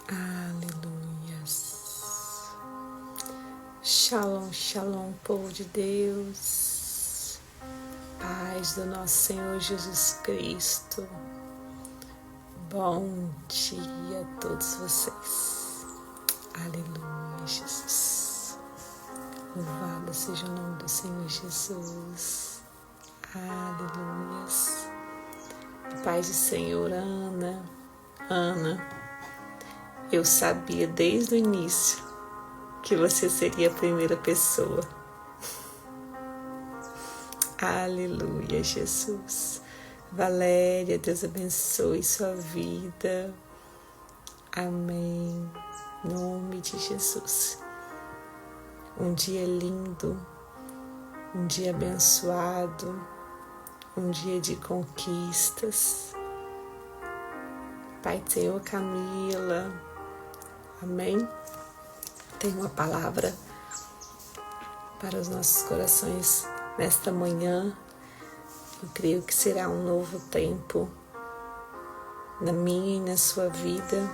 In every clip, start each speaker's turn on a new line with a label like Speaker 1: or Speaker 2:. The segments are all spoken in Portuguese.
Speaker 1: Aleluias. Shalom, shalom, povo de Deus. Paz do nosso Senhor Jesus Cristo. Bom dia a todos vocês. Aleluia, Jesus. Louvado seja o nome do Senhor Jesus. Aleluias. Paz do Senhor, Ana. Eu sabia desde o início que você seria a primeira pessoa. Aleluia, Jesus. Valéria, Deus abençoe sua vida. Amém. Em nome de Jesus. Um dia lindo, um dia abençoado, um dia de conquistas. Pai do Senhor, Camila. Amém. Tem uma palavra para os nossos corações nesta manhã. Eu creio que será um novo tempo na minha e na sua vida.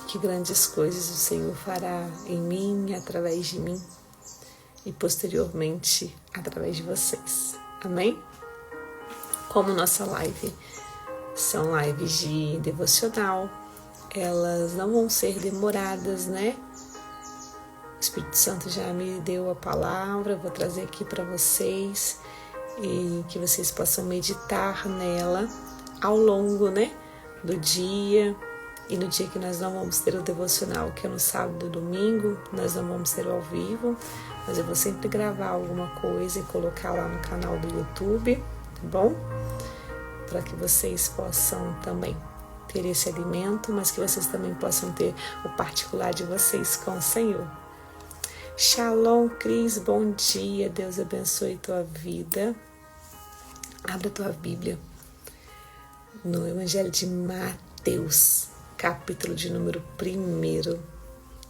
Speaker 1: Que grandes coisas o Senhor fará em mim, através de mim e posteriormente através de vocês. Amém? Como nossa live são lives de devocional, elas não vão ser demoradas, né? O Espírito Santo já me deu a palavra, vou trazer aqui para vocês e que vocês possam meditar nela ao longo, né, do dia. E no dia que nós não vamos ter o devocional, que é no sábado e domingo, nós não vamos ter ao vivo, mas eu vou sempre gravar alguma coisa e colocar lá no canal do YouTube, tá bom? Para que vocês possam também ter esse alimento, mas que vocês também possam ter o particular de vocês com o Senhor. Shalom, Cris, bom dia, Deus abençoe tua vida. Abra tua Bíblia no Evangelho de Mateus, capítulo de número 1.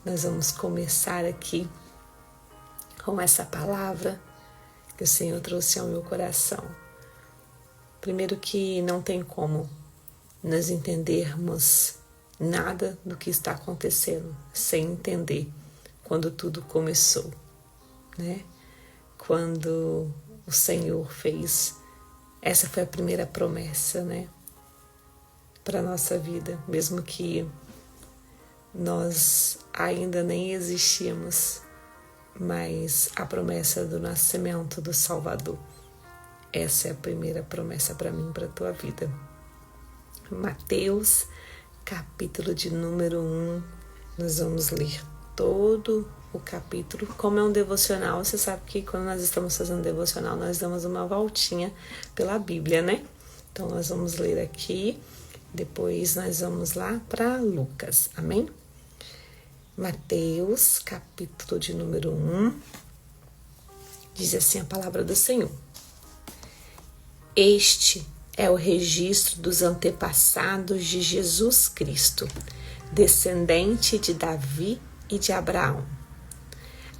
Speaker 1: Nós vamos começar aqui com essa palavra que o Senhor trouxe ao meu coração. Primeiro que não tem como nós entendermos nada do que está acontecendo sem entender quando tudo começou, né? Quando o Senhor fez, essa foi a primeira promessa, né? Para a nossa vida, mesmo que nós ainda nem existíamos, mas a promessa do nascimento do Salvador, essa é a primeira promessa para mim, para a tua vida. Mateus, capítulo de número 1, nós vamos ler todo o capítulo. Como é um devocional, você sabe que quando nós estamos fazendo devocional, nós damos uma voltinha pela Bíblia, né? Então nós vamos ler aqui, depois nós vamos lá para Lucas, amém? Mateus, capítulo de número 1, diz assim a palavra do Senhor. Este é o registro dos antepassados de Jesus Cristo, descendente de Davi e de Abraão.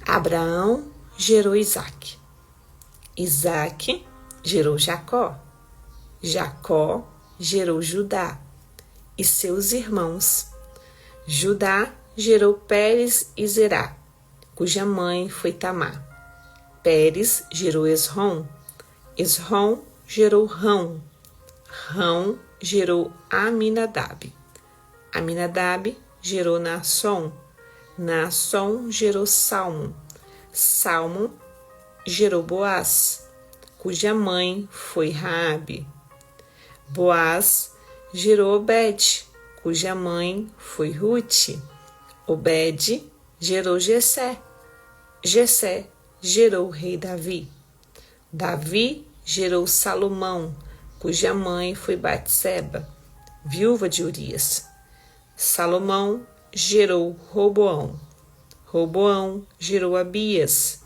Speaker 1: Abraão gerou Isaque. Isaque gerou Jacó. Jacó gerou Judá e seus irmãos. Judá gerou Pérez e Zerá, cuja mãe foi Tamar. Pérez gerou Esrom. Esrom gerou Rão. Rão gerou Aminadab. Aminadab gerou Naasson. Naasson gerou Salmon. Salmon gerou Boaz, cuja mãe foi Raabe. Boaz gerou Obed, cuja mãe foi Rute. Obed gerou Jessé. Jessé gerou o rei Davi. Davi gerou Salomão, cuja mãe foi Batseba, viúva de Urias. Salomão gerou Roboão. Roboão gerou Abias.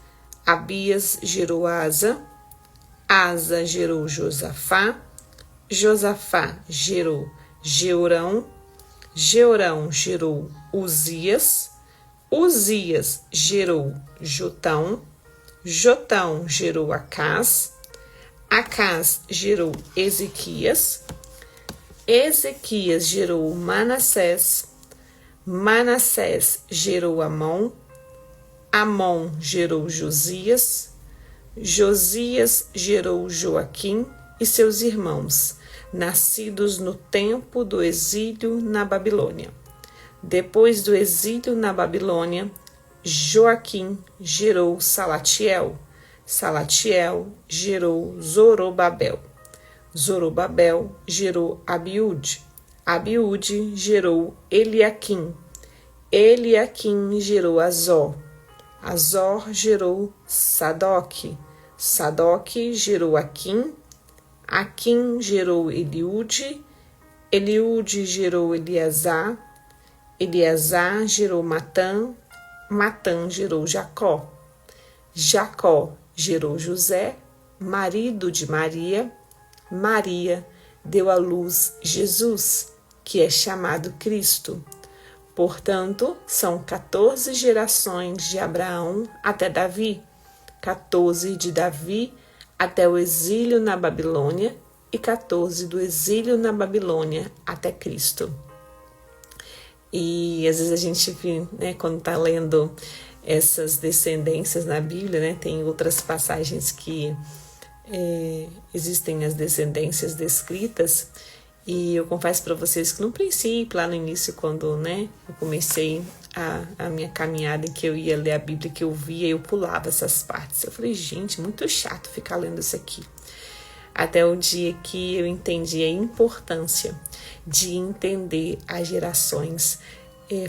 Speaker 1: Abias gerou Asa. Asa gerou Josafá. Josafá gerou Jeorão. Jeorão gerou Uzias. Uzias gerou Jotão. Jotão gerou Acás. Acás gerou Ezequias. Ezequias gerou Manassés. Manassés gerou Amon, Amon gerou Josias, Josias gerou Joaquim e seus irmãos, nascidos no tempo do exílio na Babilônia. Depois do exílio na Babilônia, Joaquim gerou Salatiel, Salatiel gerou Zorobabel, Zorobabel gerou Abiúde, Abiúde gerou Eliaquim, Eliaquim gerou Azor, Azor gerou Sadoque, Sadoque gerou Aquim, Aquim gerou Eliúde, Eliúde gerou Eleazar, Eleazar gerou Matã, Matã gerou Jacó, Jacó gerou José, marido de Maria, Maria deu à luz Jesus, que é chamado Cristo. Portanto, são 14 gerações de Abraão até Davi, 14 de Davi até o exílio na Babilônia e 14 do exílio na Babilônia até Cristo. E às vezes a gente vê, né, quando está lendo essas descendências na Bíblia, né, tem outras passagens que existem as descendências descritas. E eu confesso para vocês que no princípio, lá no início, quando, né, eu comecei a minha caminhada em que eu ia ler a Bíblia, que eu via, eu pulava essas partes. Eu falei, gente, muito chato ficar lendo isso aqui. Até o dia que eu entendi a importância de entender as gerações.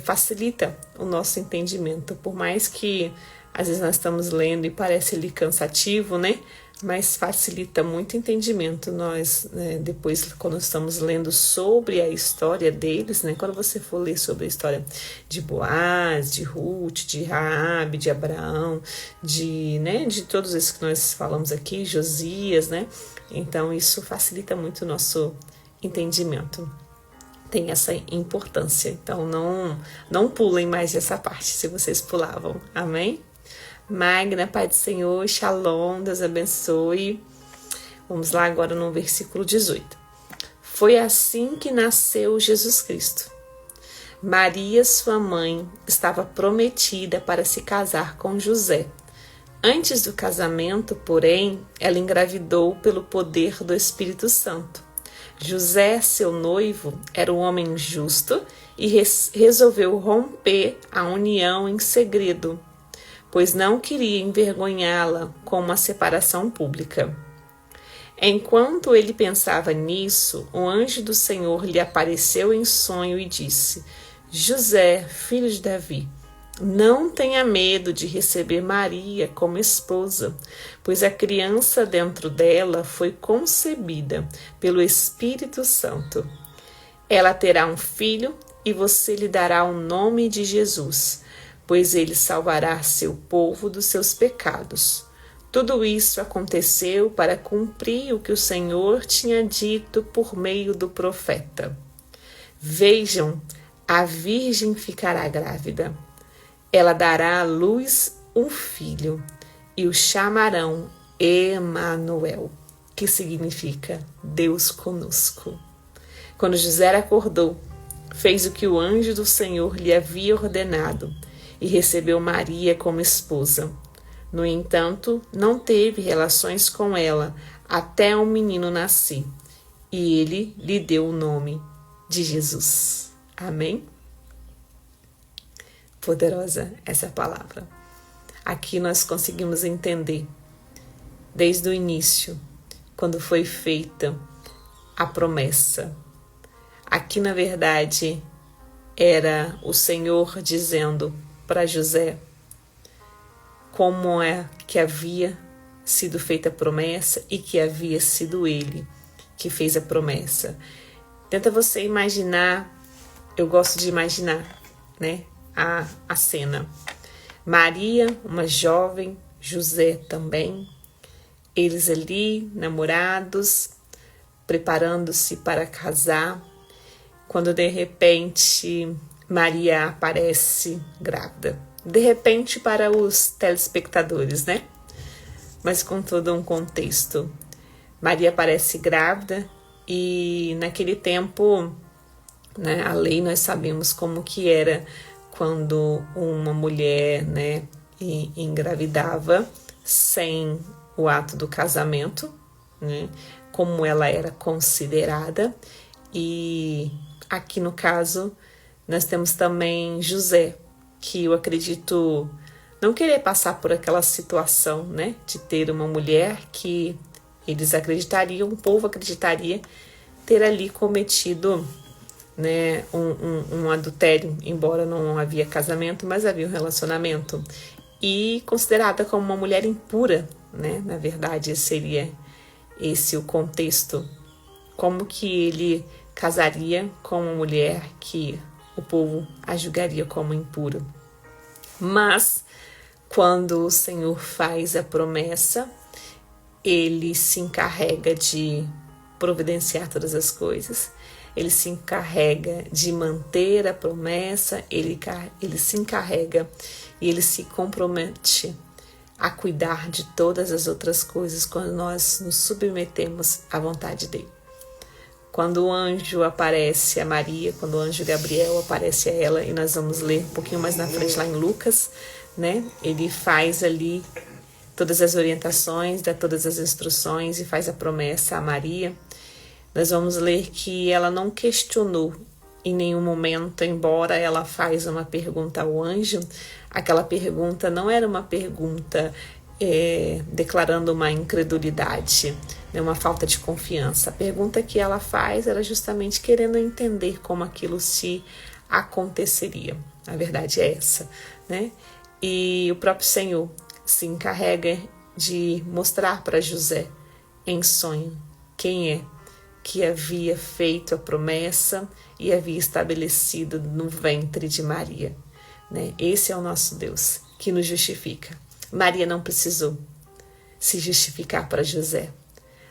Speaker 1: Facilita o nosso entendimento. Por mais que às vezes nós estamos lendo e parece ali cansativo, né? Mas facilita muito o entendimento. Nós, né, depois, quando estamos lendo sobre a história deles, né, quando você for ler sobre a história de Boaz, de Ruth, de Raabe, de Abraão, de todos esses que nós falamos aqui, Josias, né? Então, isso facilita muito o nosso entendimento. Tem essa importância. Então, não pulem mais essa parte, se vocês pulavam. Amém? Magna, Pai do Senhor, Shalom, Deus abençoe. Vamos lá agora no versículo 18. Foi assim que nasceu Jesus Cristo. Maria, sua mãe, estava prometida para se casar com José. Antes do casamento, porém, ela engravidou pelo poder do Espírito Santo. José, seu noivo, era um homem justo e resolveu romper a união em segredo, pois não queria envergonhá-la com uma separação pública. Enquanto ele pensava nisso, o anjo do Senhor lhe apareceu em sonho e disse: José, filho de Davi, não tenha medo de receber Maria como esposa, pois a criança dentro dela foi concebida pelo Espírito Santo. Ela terá um filho e você lhe dará o nome de Jesus, pois ele salvará seu povo dos seus pecados. Tudo isso aconteceu para cumprir o que o Senhor tinha dito por meio do profeta. Vejam, a virgem ficará grávida. Ela dará à luz um filho e o chamarão Emanuel, que significa Deus conosco. Quando José acordou, fez o que o anjo do Senhor lhe havia ordenado e recebeu Maria como esposa. No entanto, não teve relações com ela até o menino nascer, e ele lhe deu o nome de Jesus. Amém? Poderosa essa palavra. Aqui nós conseguimos entender, desde o início, quando foi feita a promessa. Aqui, na verdade, era o Senhor dizendo para José como é que havia sido feita a promessa e que havia sido ele que fez a promessa. Tenta você imaginar, eu gosto de imaginar, né, a cena. Maria, uma jovem, José também, eles ali, namorados, preparando-se para casar, quando de repente Maria aparece grávida. De repente para os telespectadores, né? Mas com todo um contexto. Maria aparece grávida e naquele tempo né? A lei nós sabemos como que era quando uma mulher, né, engravidava sem o ato do casamento, né? Como ela era considerada. E aqui no caso nós temos também José, que eu acredito não querer passar por aquela situação, né, de ter uma mulher que eles acreditariam, o povo acreditaria ter ali cometido, né, um adultério, embora não havia casamento, mas havia um relacionamento, e considerada como uma mulher impura, né, na verdade seria esse o contexto, como que ele casaria com uma mulher que o povo a julgaria como impura. Mas quando o Senhor faz a promessa, ele se encarrega de providenciar todas as coisas, ele se encarrega de manter a promessa, ele se encarrega e ele se compromete a cuidar de todas as outras coisas quando nós nos submetemos à vontade dele. Quando o anjo aparece a Maria, quando o anjo Gabriel aparece a ela, e nós vamos ler um pouquinho mais na frente lá em Lucas, né? Ele faz ali todas as orientações, dá todas as instruções e faz a promessa a Maria. Nós vamos ler que ela não questionou em nenhum momento, embora ela faz uma pergunta ao anjo, aquela pergunta não era uma pergunta declarando uma incredulidade, né, uma falta de confiança. A pergunta que ela faz era justamente querendo entender como aquilo se aconteceria. A verdade é essa, né? E o próprio Senhor se encarrega de mostrar para José em sonho quem é que havia feito a promessa e havia estabelecido no ventre de Maria, né? Esse é o nosso Deus que nos justifica. Maria não precisou se justificar para José.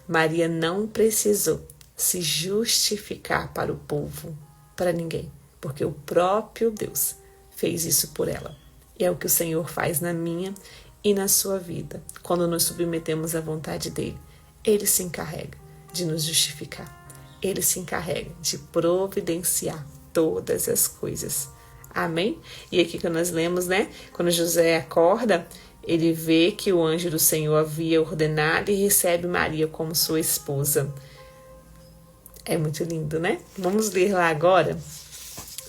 Speaker 1: Maria não precisou se justificar para o povo, para ninguém, porque o próprio Deus fez isso por ela. E é o que o Senhor faz na minha e na sua vida. Quando nos submetemos à vontade dele, ele se encarrega de nos justificar. Ele se encarrega de providenciar todas as coisas. Amém? E aqui que nós lemos, né? Quando José acorda, ele vê que o anjo do Senhor havia ordenado e recebe Maria como sua esposa. É muito lindo, né? Vamos ler lá agora.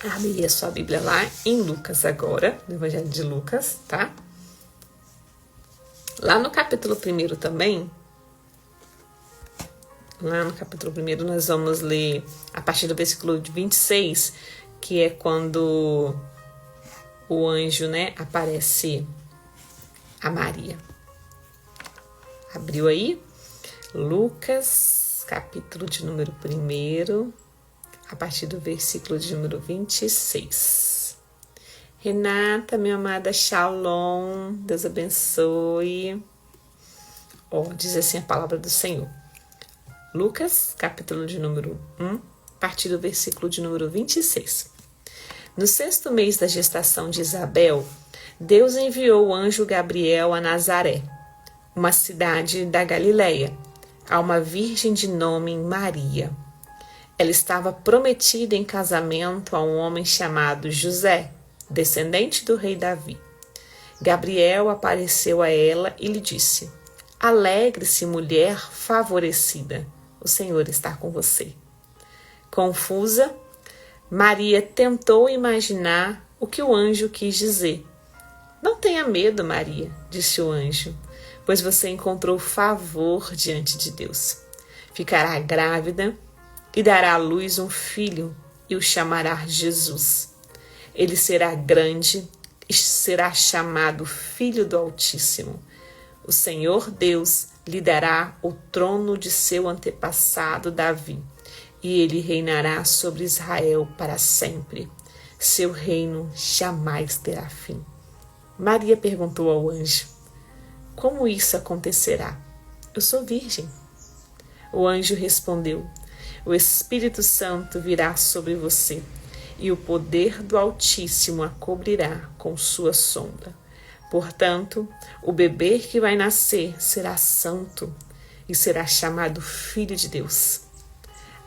Speaker 1: Abre a sua Bíblia lá em Lucas agora, no Evangelho de Lucas, tá? Lá no capítulo 1 também, lá no capítulo 1 nós vamos ler a partir do versículo 26, que é quando o anjo, né, aparece a Maria. Abriu aí? Lucas, capítulo de número 1, a partir do versículo de número 26. Renata, minha amada, shalom, Deus abençoe. Diz assim a palavra do Senhor. Lucas, capítulo de número 1, a partir do versículo de número 26. No 6º mês da gestação de Isabel, Deus enviou o anjo Gabriel a Nazaré, uma cidade da Galileia, a uma virgem de nome Maria. Ela estava prometida em casamento a um homem chamado José, descendente do rei Davi. Gabriel apareceu a ela e lhe disse: Alegre-se, mulher favorecida, o Senhor está com você. Confusa, Maria tentou imaginar o que o anjo quis dizer. Não tenha medo, Maria, disse o anjo, pois você encontrou favor diante de Deus. Ficará grávida e dará à luz um filho e o chamará Jesus. Ele será grande e será chamado Filho do Altíssimo. O Senhor Deus lhe dará o trono de seu antepassado Davi, e ele reinará sobre Israel para sempre. Seu reino jamais terá fim. Maria perguntou ao anjo: Como isso acontecerá? Eu sou virgem. O anjo respondeu: O Espírito Santo virá sobre você, e o poder do Altíssimo a cobrirá com sua sombra. Portanto, o bebê que vai nascer será santo e será chamado Filho de Deus.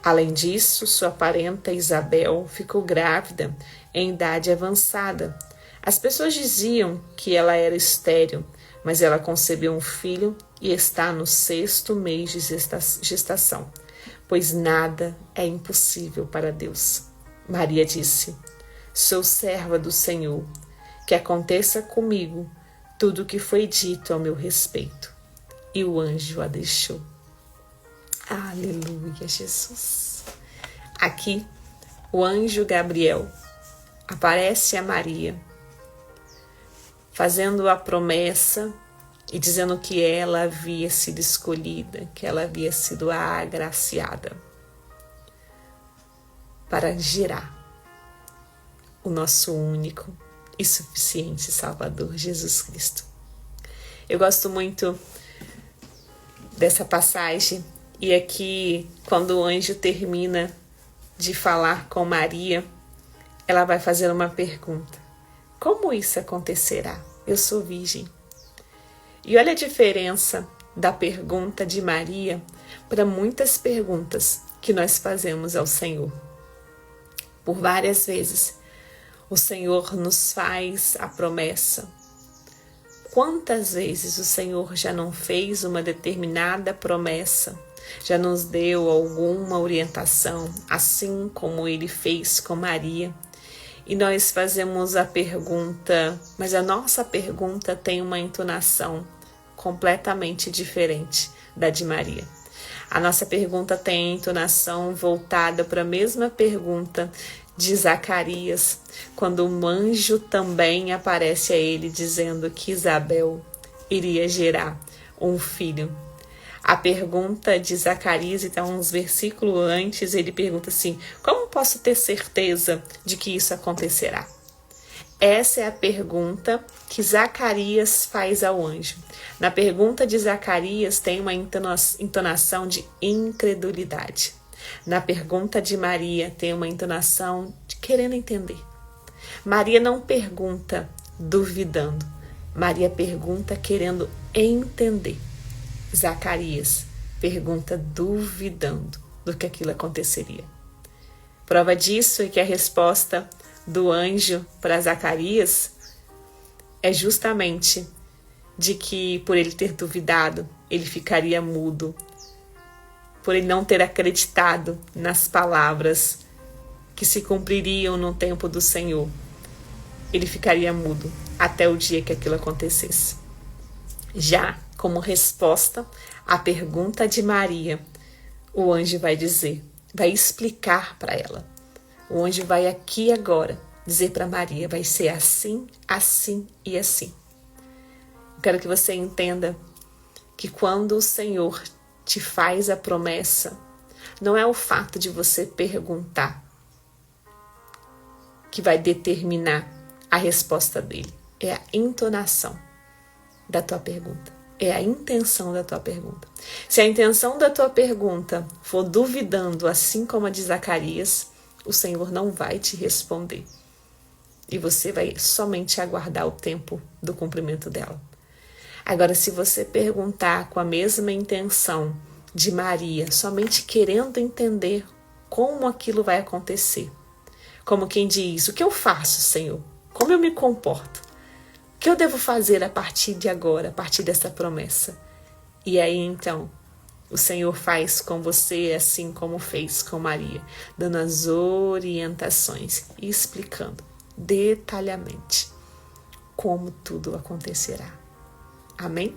Speaker 1: Além disso, sua parenta Isabel ficou grávida em idade avançada. As pessoas diziam que ela era estéril, mas ela concebeu um filho e está no 6º mês de gestação, pois nada é impossível para Deus. Maria disse: sou serva do Senhor, que aconteça comigo tudo o que foi dito ao meu respeito. E o anjo a deixou. Aleluia, Jesus. Aqui, o anjo Gabriel aparece a Maria, fazendo a promessa e dizendo que ela havia sido escolhida, que ela havia sido agraciada para gerar o nosso único e suficiente Salvador, Jesus Cristo. Eu gosto muito dessa passagem, e aqui, quando o anjo termina de falar com Maria, ela vai fazer uma pergunta: como isso acontecerá? Eu sou virgem. E olha a diferença da pergunta de Maria para muitas perguntas que nós fazemos ao Senhor. Por várias vezes, o Senhor nos faz a promessa. Quantas vezes o Senhor já não fez uma determinada promessa, já nos deu alguma orientação, assim como Ele fez com Maria? E nós fazemos a pergunta, mas a nossa pergunta tem uma entonação completamente diferente da de Maria. A nossa pergunta tem a entonação voltada para a mesma pergunta de Zacarias, quando um anjo também aparece a ele dizendo que Isabel iria gerar um filho. A pergunta de Zacarias, então, uns versículos antes, ele pergunta assim: como posso ter certeza de que isso acontecerá? Essa é a pergunta que Zacarias faz ao anjo. Na pergunta de Zacarias tem uma entonação de incredulidade. Na pergunta de Maria tem uma entonação de querendo entender. Maria não pergunta duvidando. Maria pergunta querendo entender. Zacarias pergunta duvidando do que aquilo aconteceria. Prova disso é que a resposta do anjo para Zacarias é justamente de que, por ele ter duvidado, ele ficaria mudo, por ele não ter acreditado nas palavras que se cumpririam no tempo do Senhor. Ele ficaria mudo até o dia que aquilo acontecesse. Já como resposta à pergunta de Maria, o anjo vai dizer, vai explicar para ela. O anjo vai aqui agora dizer para Maria, vai ser assim, assim e assim. Eu quero que você entenda que quando o Senhor te faz a promessa, não é o fato de você perguntar que vai determinar a resposta dele. É a entonação da tua pergunta. É a intenção da tua pergunta. Se a intenção da tua pergunta for duvidando, assim como a de Zacarias, o Senhor não vai te responder. E você vai somente aguardar o tempo do cumprimento dela. Agora, se você perguntar com a mesma intenção de Maria, somente querendo entender como aquilo vai acontecer, como quem diz, o que eu faço, Senhor? Como eu me comporto? O que eu devo fazer a partir de agora, a partir dessa promessa? E aí, então, o Senhor faz com você assim como fez com Maria, dando as orientações e explicando detalhadamente como tudo acontecerá. Amém?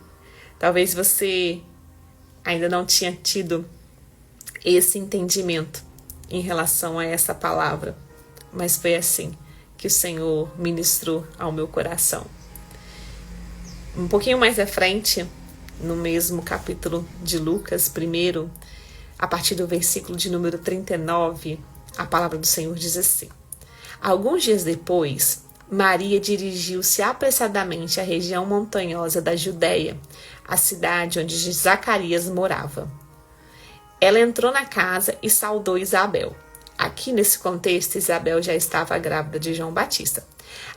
Speaker 1: Talvez você ainda não tinha tido esse entendimento em relação a essa palavra, mas foi assim que o Senhor ministrou ao meu coração. Um pouquinho mais à frente, no mesmo capítulo de Lucas, primeiro, a partir do versículo de número 39, a palavra do Senhor diz assim: alguns dias depois, Maria dirigiu-se apressadamente à região montanhosa da Judéia, a cidade onde Zacarias morava. Ela entrou na casa e saudou Isabel. Aqui nesse contexto, Isabel já estava grávida de João Batista.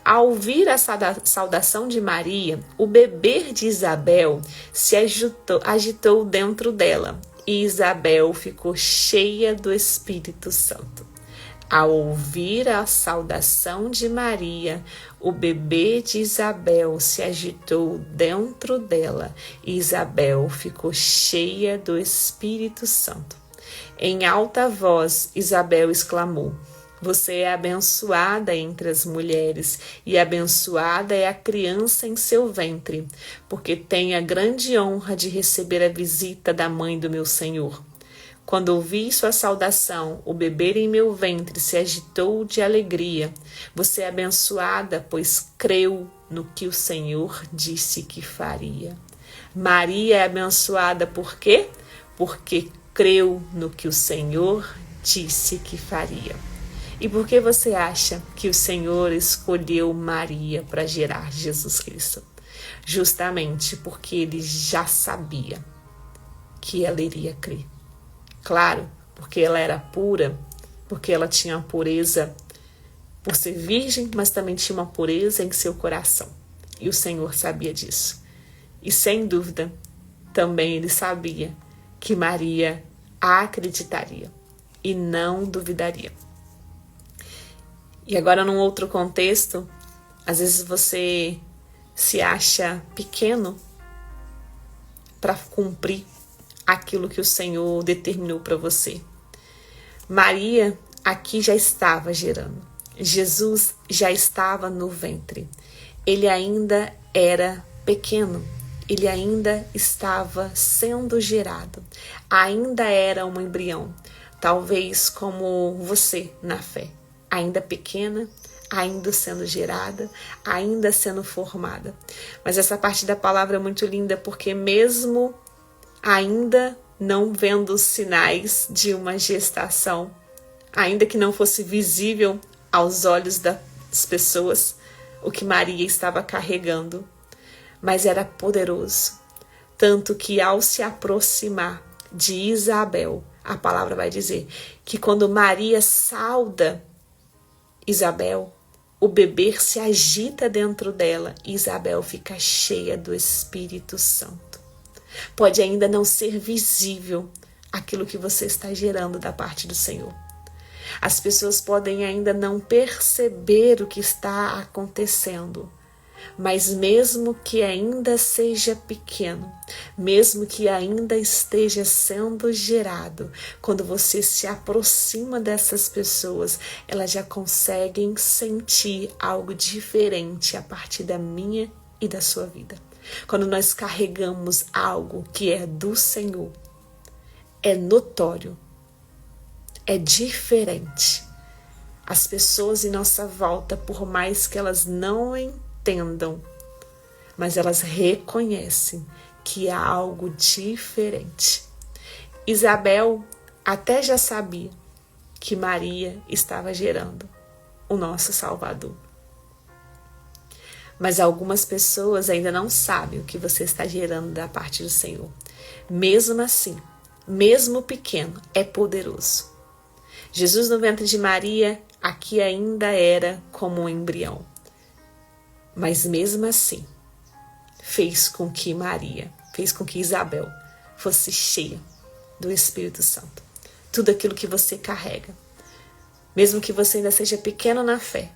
Speaker 1: Ao ouvir a saudação de Maria, o bebê de Isabel se agitou dentro dela e Isabel ficou cheia do Espírito Santo. Ao ouvir a saudação de Maria, o bebê de Isabel se agitou dentro dela e Isabel ficou cheia do Espírito Santo. Em alta voz, Isabel exclamou: Você é abençoada entre as mulheres, e abençoada é a criança em seu ventre, porque tem a grande honra de receber a visita da mãe do meu Senhor. Quando ouvi sua saudação, o bebê em meu ventre se agitou de alegria. Você é abençoada, pois creu no que o Senhor disse que faria. Maria é abençoada por quê? Porque creu no que o Senhor disse que faria. E por que você acha que o Senhor escolheu Maria para gerar Jesus Cristo? Justamente porque ele já sabia que ela iria crer. Claro, porque ela era pura, porque ela tinha uma pureza por ser virgem, mas também tinha uma pureza em seu coração. E o Senhor sabia disso. E sem dúvida, também ele sabia que Maria acreditaria e não duvidaria. E agora, num outro contexto, às vezes você se acha pequeno para cumprir aquilo que o Senhor determinou para você. Maria aqui já estava gerando. Jesus já estava no ventre. Ele ainda era pequeno. Ele ainda estava sendo gerado. Ainda era um embrião. Talvez como você na fé. Ainda pequena, ainda sendo gerada, ainda sendo formada. Mas essa parte da palavra é muito linda, porque mesmo ainda não vendo os sinais de uma gestação, ainda que não fosse visível aos olhos das pessoas o que Maria estava carregando, mas era poderoso. Tanto que ao se aproximar de Isabel, a palavra vai dizer que quando Maria sauda Isabel, o bebê se agita dentro dela e Isabel fica cheia do Espírito Santo. Pode ainda não ser visível aquilo que você está gerando da parte do Senhor. As pessoas podem ainda não perceber o que está acontecendo, mas mesmo que ainda seja pequeno, mesmo que ainda esteja sendo gerado, quando você se aproxima dessas pessoas, elas já conseguem sentir algo diferente a partir da minha e da sua vida. Quando nós carregamos algo que é do Senhor, é notório, é diferente. As pessoas em nossa volta, por mais que elas não entendam, mas elas reconhecem que há algo diferente. Isabel até já sabia que Maria estava gerando o nosso Salvador. Mas algumas pessoas ainda não sabem o que você está gerando da parte do Senhor. Mesmo assim, mesmo pequeno, é poderoso. Jesus no ventre de Maria, aqui ainda era como um embrião. Mas mesmo assim, fez com que Isabel fosse cheia do Espírito Santo. Tudo aquilo que você carrega. Mesmo que você ainda seja pequeno na fé,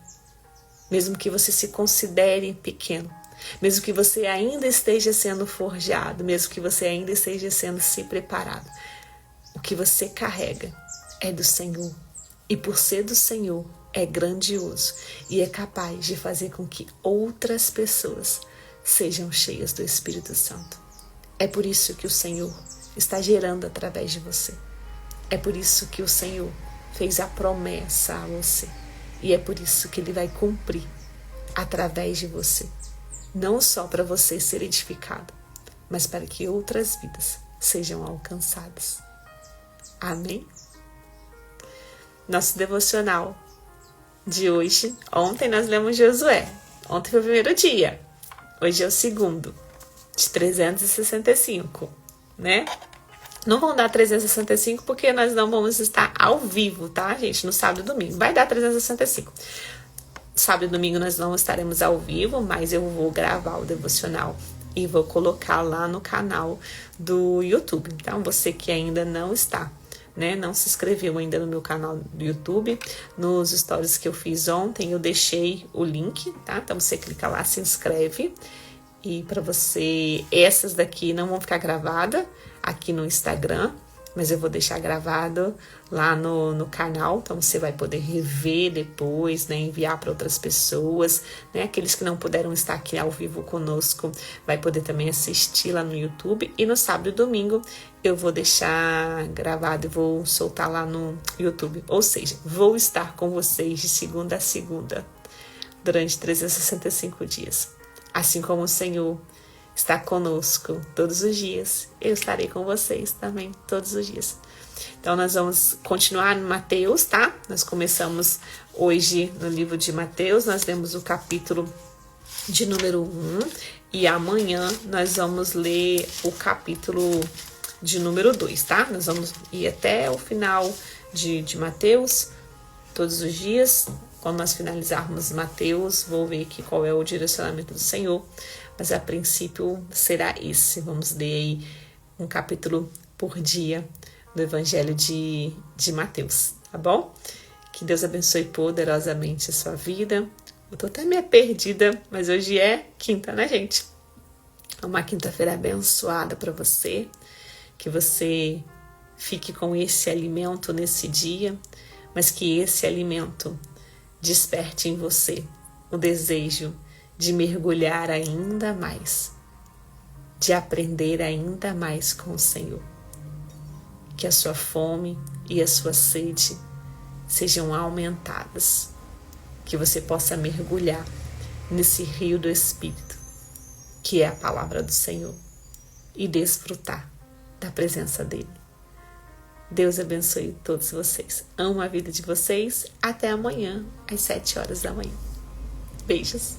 Speaker 1: mesmo que você se considere pequeno, mesmo que você ainda esteja sendo forjado, mesmo que você ainda esteja sendo se preparado, o que você carrega é do Senhor. E por ser do Senhor, é grandioso e é capaz de fazer com que outras pessoas sejam cheias do Espírito Santo. É por isso que o Senhor está gerando através de você. É por isso que o Senhor fez a promessa a você. E é por isso que Ele vai cumprir através de você. Não só para você ser edificado, mas para que outras vidas sejam alcançadas. Amém? Nosso devocional de hoje. Ontem nós lemos Josué. Ontem foi o primeiro dia. Hoje é o segundo, de 365, né? Não vão dar 365 porque nós não vamos estar ao vivo, tá, gente? No sábado e domingo. Vai dar 365. Sábado e domingo nós não estaremos ao vivo, mas eu vou gravar o devocional e vou colocar lá no canal do YouTube. Então, você que ainda não está, né, não se inscreveu ainda no meu canal do YouTube, nos stories que eu fiz ontem, eu deixei o link, tá? Então, você clica lá, se inscreve. E para você, essas daqui não vão ficar gravadas aqui no Instagram, mas eu vou deixar gravado lá no canal, então você vai poder rever depois, né, enviar para outras pessoas, né, aqueles que não puderam estar aqui ao vivo conosco, vai poder também assistir lá no YouTube, e no sábado e domingo eu vou deixar gravado e vou soltar lá no YouTube, ou seja, vou estar com vocês de segunda a segunda, durante 365 dias, assim como o Senhor está conosco todos os dias, eu estarei com vocês também todos os dias. Então, nós vamos continuar no Mateus, tá? Nós começamos hoje no livro de Mateus, nós lemos o capítulo de número 1 e amanhã nós vamos ler o capítulo de número 2, tá? Nós vamos ir até o final de Mateus todos os dias. Quando nós finalizarmos Mateus, vou ver aqui qual é o direcionamento do Senhor, mas a princípio será esse. Vamos ler aí um capítulo por dia do Evangelho de Mateus, tá bom? Que Deus abençoe poderosamente a sua vida. Eu tô até meio perdida, mas hoje é quinta, né, gente? É uma quinta-feira abençoada para você, que você fique com esse alimento nesse dia, mas que esse alimento desperte em você o desejo de mergulhar ainda mais, de aprender ainda mais com o Senhor. Que a sua fome e a sua sede sejam aumentadas, que você possa mergulhar nesse rio do Espírito, que é a palavra do Senhor, e desfrutar da presença dele. Deus abençoe todos vocês. Amo a vida de vocês. Até amanhã, às 7 horas da manhã. Beijos.